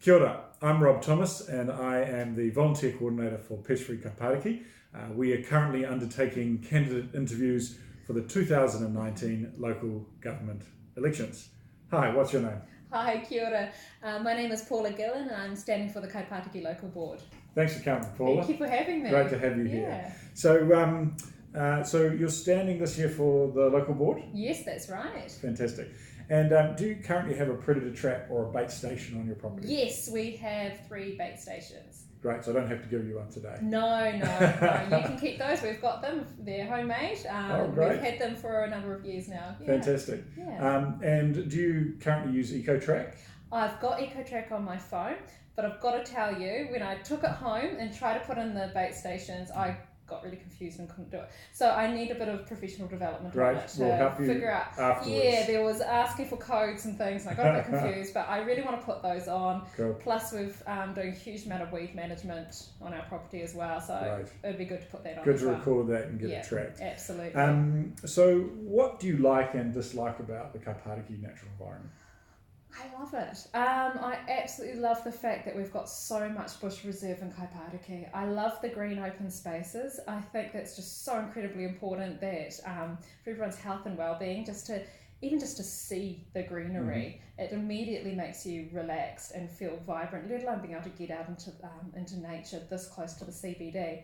Kia ora, I'm Rob Thomas and I am the Volunteer Coordinator for Pest Free Kaipatiki. We are currently undertaking candidate interviews for the 2019 Local Government Elections. Hi, what's your name? Hi, kia ora. My name is Paula Gillon and I'm standing for the Kaipatiki Local Board. Thanks for coming, Paula. Thank you for having me. Great to have you here. So you're standing this year for the local board? Yes, that's right. Fantastic. And do you currently have a predator trap or a bait station on your property? Yes, we have 3 bait stations. Great, so I don't have to give you one today. No, you can keep those. We've got them. They're homemade. Great. We've had them for a number of years now. Yeah. Fantastic. Yeah. And do you currently use EcoTrack? I've got EcoTrack on my phone, but I've got to tell you, when I took it home and tried to put in the bait stations, I got really confused and couldn't do it. So I need a bit of professional development on it to we'll help you figure out. Afterwards. Yeah, there was asking for codes and things, and I got a bit confused, but I really want to put those on. Cool. Plus, we've doing a huge amount of weed management on our property as well, so it'd be good to put that on. Good to record that and get it tracked. Absolutely. So what do you like and dislike about the Kaipatiki natural environment? I love it. I absolutely love the fact that we've got so much bush reserve in Kaipatiki. I love the green open spaces. I think that's just so incredibly important that for everyone's health and well-being, just to see the greenery, it immediately makes you relaxed and feel vibrant, let alone being able to get out into nature this close to the CBD.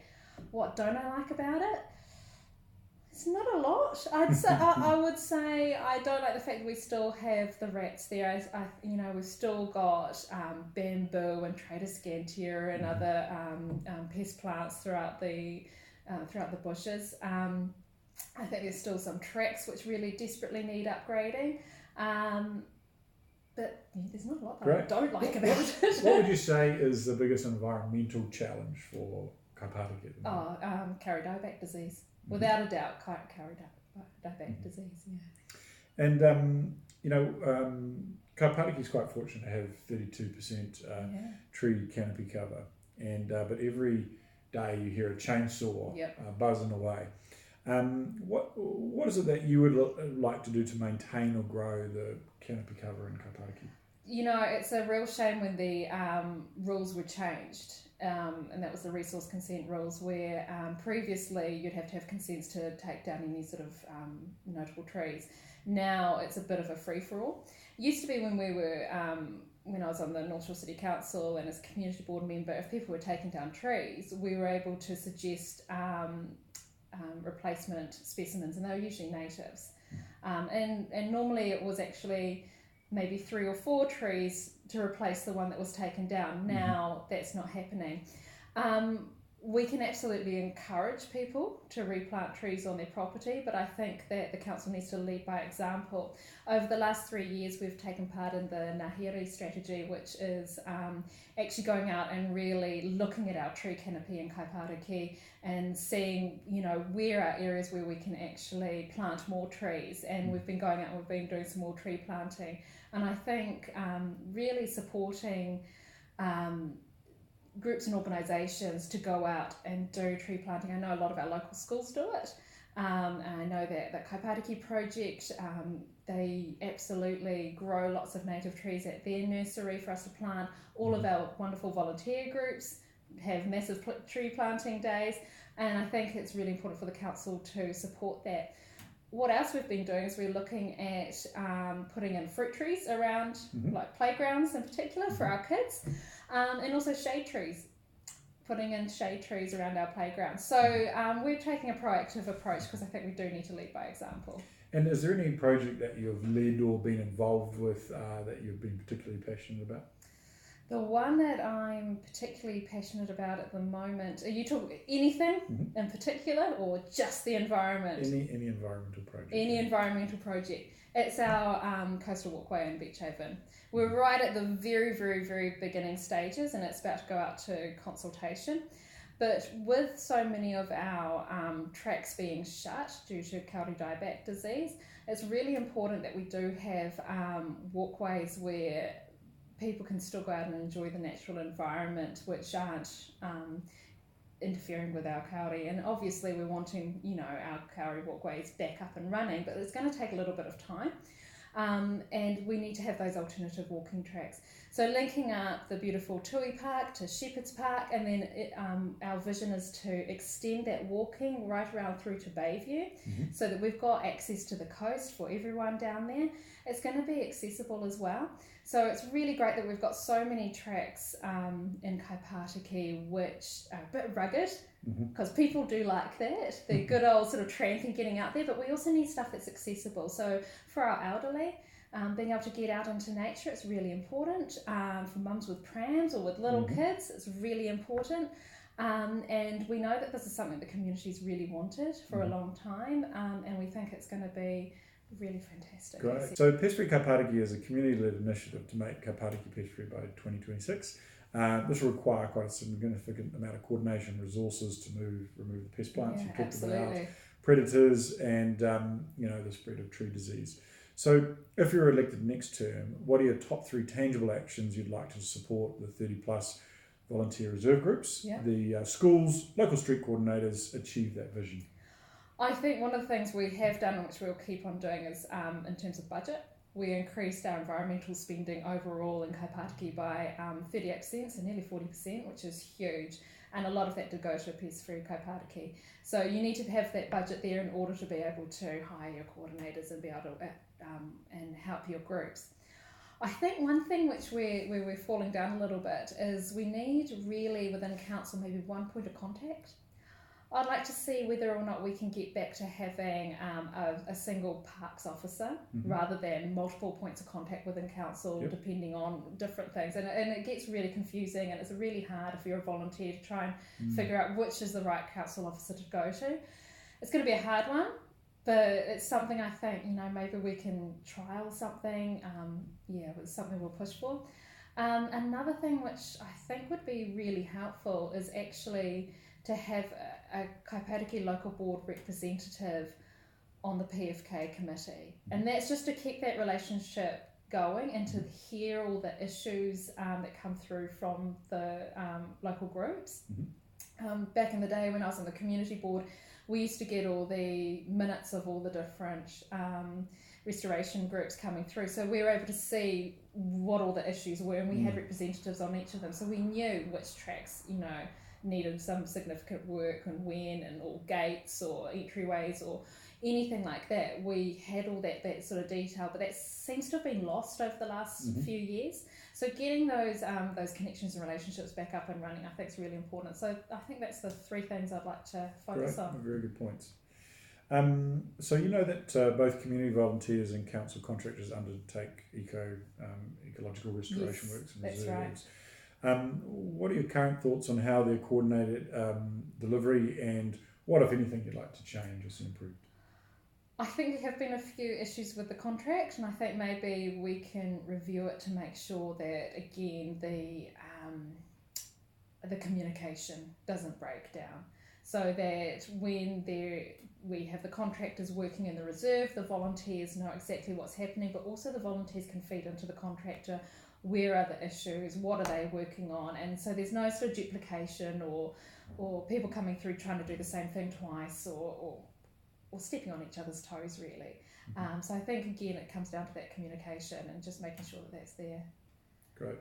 What don't I like about it? It's not a lot. I would say I don't like the fact that we still have the rats there. We've still got bamboo and Trader Scantia and other pest plants throughout the bushes. I think there's still some tracks which really desperately need upgrading. But there's not a lot that I don't like about it. What would you say is the biggest environmental challenge for Kaipatiki at the moment? Carrier disease. Without a doubt, carrier disease, yeah. And, Kaipatiki is quite fortunate to have 32% tree canopy cover. And but every day you hear a chainsaw buzzing away. What is it that you would like to do to maintain or grow the canopy cover in Kaipatiki? It's a real shame when the rules were changed. And that was the resource consent rules, where previously you'd have to have consents to take down any sort of notable trees. Now it's a bit of a free-for-all. Used to be when we were, when I was on the North Shore City Council and as a community board member, if people were taking down trees, we were able to suggest replacement specimens, and they were usually natives. And normally it was actually maybe 3 or 4 trees to replace the one that was taken down. Now that's not happening. We can absolutely encourage people to replant trees on their property, but I think that the council needs to lead by example. Over the last 3 years, we've taken part in the Ngāhere strategy, which is actually going out and really looking at our tree canopy in Kaipatiki and seeing, where are areas where we can actually plant more trees. And we've been going out and we've been doing some more tree planting. And I think really supporting groups and organisations to go out and do tree planting. I know a lot of our local schools do it. And I know that the Kaipatiki project, they absolutely grow lots of native trees at their nursery for us to plant. All of our wonderful volunteer groups have massive tree planting days. And I think it's really important for the council to support that. What else we've been doing is we're looking at putting in fruit trees around like playgrounds in particular for our kids, and also shade trees, putting in shade trees around our playgrounds. So we're taking a proactive approach because I think we do need to lead by example. And is there any project that you've led or been involved with that you've been particularly passionate about? The one that I'm particularly passionate about at the moment, are you talking anything in particular or just the environment? Any environmental project. Any environmental project. It's our coastal walkway in Beach Haven. We're right at the very, very, very beginning stages and it's about to go out to consultation. But with so many of our tracks being shut due to cardiac disease, it's really important that we do have walkways where people can still go out and enjoy the natural environment, which aren't interfering with our kauri. And obviously we're wanting, our kauri walkways back up and running, but it's going to take a little bit of time. And we need to have those alternative walking tracks. So linking up the beautiful Tui Park to Shepherd's Park, and then our vision is to extend that walking right around through to Bayview, so that we've got access to the coast for everyone down there. It's going to be accessible as well. So it's really great that we've got so many tracks in Kaipatiki which are a bit rugged, because people do like that. The good old sort of tramping, getting out there, but we also need stuff that's accessible. So for our elderly, being able to get out into nature, it's really important. For mums with prams or with little kids, it's really important. And we know that this is something the community's really wanted for a long time, and we think it's going to be really fantastic. Great. So Pest Free Kaipatiki is a community-led initiative to make Kaipatiki pest-free by 2026. This will require quite a significant amount of coordination and resources to remove the pest plants. You talked about predators and the spread of tree disease. So if you're elected next term, what are your top 3 tangible actions you'd like to support the 30 plus volunteer reserve groups, the schools, local street coordinators achieve that vision? I think one of the things we have done, which we'll keep on doing, is in terms of budget. We increased our environmental spending overall in Kaipatiki by 38%, so nearly 40%, which is huge. And a lot of that did go to Pest Free Kaipatiki. So you need to have that budget there in order to be able to hire your coordinators and be able to and help your groups. I think one thing which we're falling down a little bit is we need really within council maybe one point of contact. I'd like to see whether or not we can get back to having a single parks officer rather than multiple points of contact within council, depending on different things. And it gets really confusing, and it's really hard if you're a volunteer to try and figure out which is the right council officer to go to. It's going to be a hard one, but it's something I think, maybe we can trial something. It's something we'll push for. Another thing which I think would be really helpful is actually to have a Kaipatiki local board representative on the PFK committee. And that's just to keep that relationship going and to hear all the issues that come through from the local groups. Back in the day when I was on the community board, we used to get all the minutes of all the different restoration groups coming through. So we were able to see what all the issues were, and we had representatives on each of them. So we knew which tracks, needed some significant work and when, and or gates or entryways or anything like that. We had all that sort of detail, but that seems to have been lost over the last few years. So getting those connections and relationships back up and running, I think, is really important. So I think that's the 3 things I'd like to focus on. Very good points. So that both community volunteers and council contractors undertake ecological restoration works and reserves. Right. What are your current thoughts on how they're coordinated delivery, and what, if anything, you'd like to change or see improved? I think there have been a few issues with the contract, and I think maybe we can review it to make sure that, again, the communication doesn't break down, so that when we have the contractors working in the reserve, the volunteers know exactly what's happening, but also the volunteers can feed into the contractor. Where are the issues? What are they working on? And so there's no sort of duplication or people coming through trying to do the same thing twice or stepping on each other's toes, really. So I think, again, it comes down to that communication and just making sure that that's there. Great.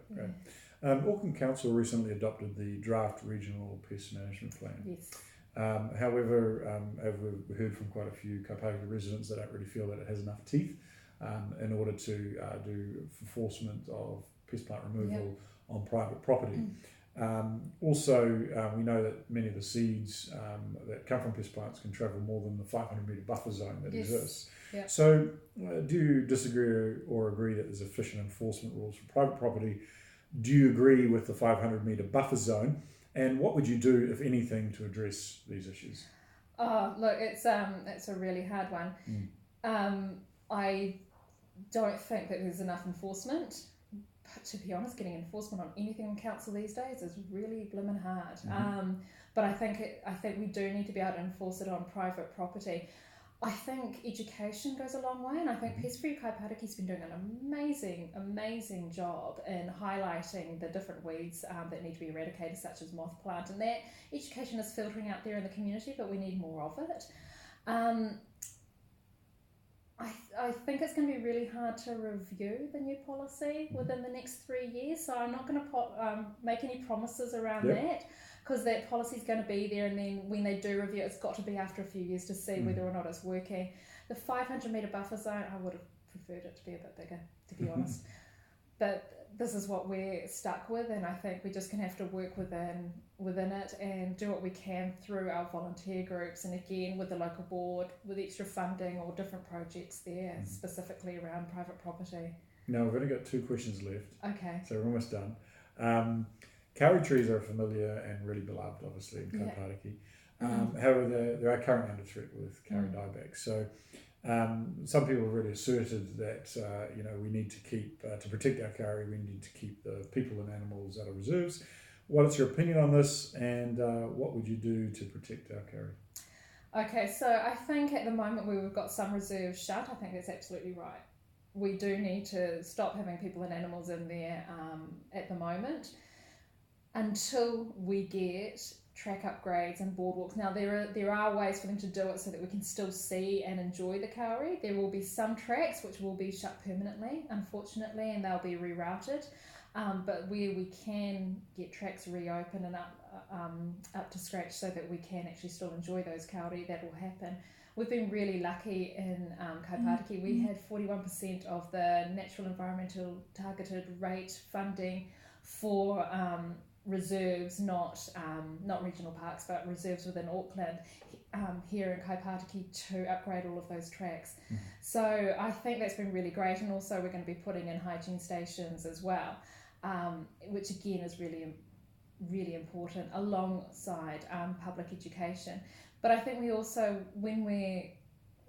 Auckland Council recently adopted the draft regional pest management plan. Yes. However, we've heard from quite a few Kaipatiki residents that don't really feel that it has enough teeth in order to do enforcement of pest plant removal on private property. Also, we know that many of the seeds that come from pest plants can travel more than the 500 metre buffer zone that exists. Yep. So do you disagree or agree that there's efficient enforcement rules for private property? Do you agree with the 500 metre buffer zone? And what would you do, if anything, to address these issues? Oh, look, it's a really hard one. I don't think that there's enough enforcement. But to be honest, getting enforcement on anything in council these days is really blimmin' hard. But I think we do need to be able to enforce it on private property. I think education goes a long way, and I think Pest Free Kaipatiki's been doing an amazing job in highlighting the different weeds that need to be eradicated, such as moth plant, and that education is filtering out there in the community, but we need more of it. I think it's going to be really hard to review the new policy within the next 3 years. So I'm not going to make any promises around that, because that policy is going to be there, and then when they do review it, it's got to be after a few years to see whether or not it's working. The 500 metre buffer zone, I would have preferred it to be a bit bigger, to be honest. But this is what we're stuck with, and I think we're just going to have to work within it and do what we can through our volunteer groups, and again with the local board, with extra funding or different projects there, specifically around private property. Now we've only got 2 questions left. Okay. So we're almost done. Kauri trees are familiar and really beloved, obviously, in Kaipatiki. However, they are currently under threat with kauri dieback. So some people have really asserted that we need to keep to protect our kauri, we need to keep the people and animals out of reserves. What is your opinion on this, and what would you do to protect our kauri? Okay, so I think at the moment where we've got some reserves shut, I think that's absolutely right. We do need to stop having people and animals in there at the moment until we get track upgrades and boardwalks. Now there are ways for them to do it so that we can still see and enjoy the kauri. There will be some tracks which will be shut permanently, unfortunately, and they'll be rerouted. But where we can get tracks reopened and up to scratch so that we can actually still enjoy those kauri, that will happen. We've been really lucky in Kaipatiki. We had 41% of the natural environmental targeted rate funding for reserves, not regional parks, but reserves within Auckland, here in Kaipatiki, to upgrade all of those tracks. So I think that's been really great, and also we're going to be putting in hygiene stations as well, which again is really, really important alongside public education. But I think we also, when we're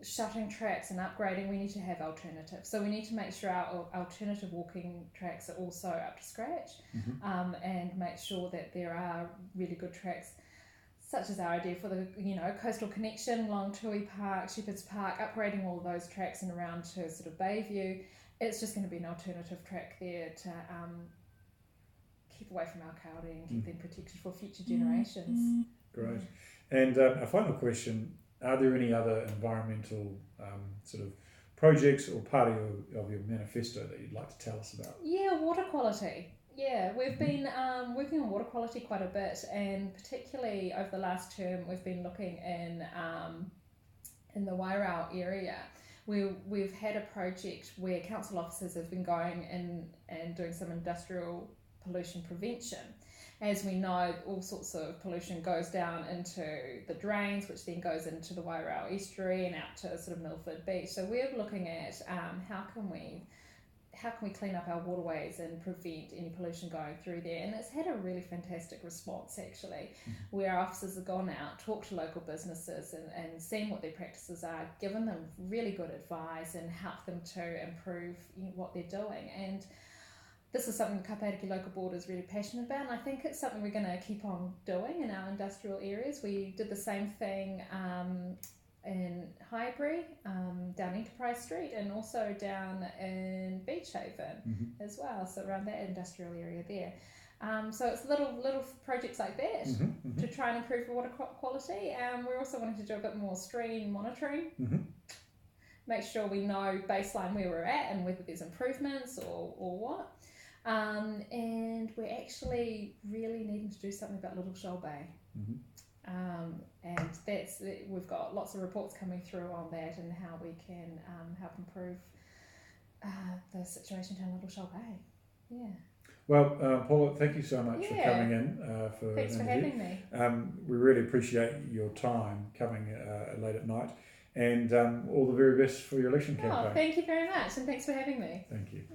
shutting tracks and upgrading, we need to have alternatives. So we need to make sure our alternative walking tracks are also up to scratch, and make sure that there are really good tracks, such as our idea for the coastal connection, Long Tui Park, Shepherd's Park, upgrading all of those tracks and around to sort of Bayview. It's just going to be an alternative track there to keep away from our kauri and keep them protected for future generations. Great. And a final question. Are there any other environmental sort of projects or part of your manifesto that you'd like to tell us about? Yeah, water quality. Yeah, we've been working on water quality quite a bit, and particularly over the last term, we've been looking in the Wairau area. We've had a project where council officers have been going in and doing some industrial pollution prevention. As we know, all sorts of pollution goes down into the drains, which then goes into the Wairau estuary and out to sort of Milford Beach. So we're looking at how can we clean up our waterways and prevent any pollution going through there. And it's had a really fantastic response, actually, where our officers have gone out, talked to local businesses and seen what their practices are, given them really good advice and helped them to improve what they're doing. And this is something the Kaipatiki Local Board is really passionate about, and I think it's something we're going to keep on doing in our industrial areas. We did the same thing in Highbury, down Enterprise Street, and also down in Beach Haven as well, so around that industrial area there. So it's little projects like that to try and improve water quality. We're also wanting to do a bit more stream monitoring, make sure we know baseline where we're at and whether there's improvements or what. And we're actually really needing to do something about Little Shoal Bay. And we've got lots of reports coming through on that and how we can help improve the situation down Little Shoal Bay. Yeah. Well, Paula, thank you so much for coming in for Thanks for having me. We really appreciate your time coming late at night, and all the very best for your election campaign. Thank you very much, and thanks for having me. Thank you.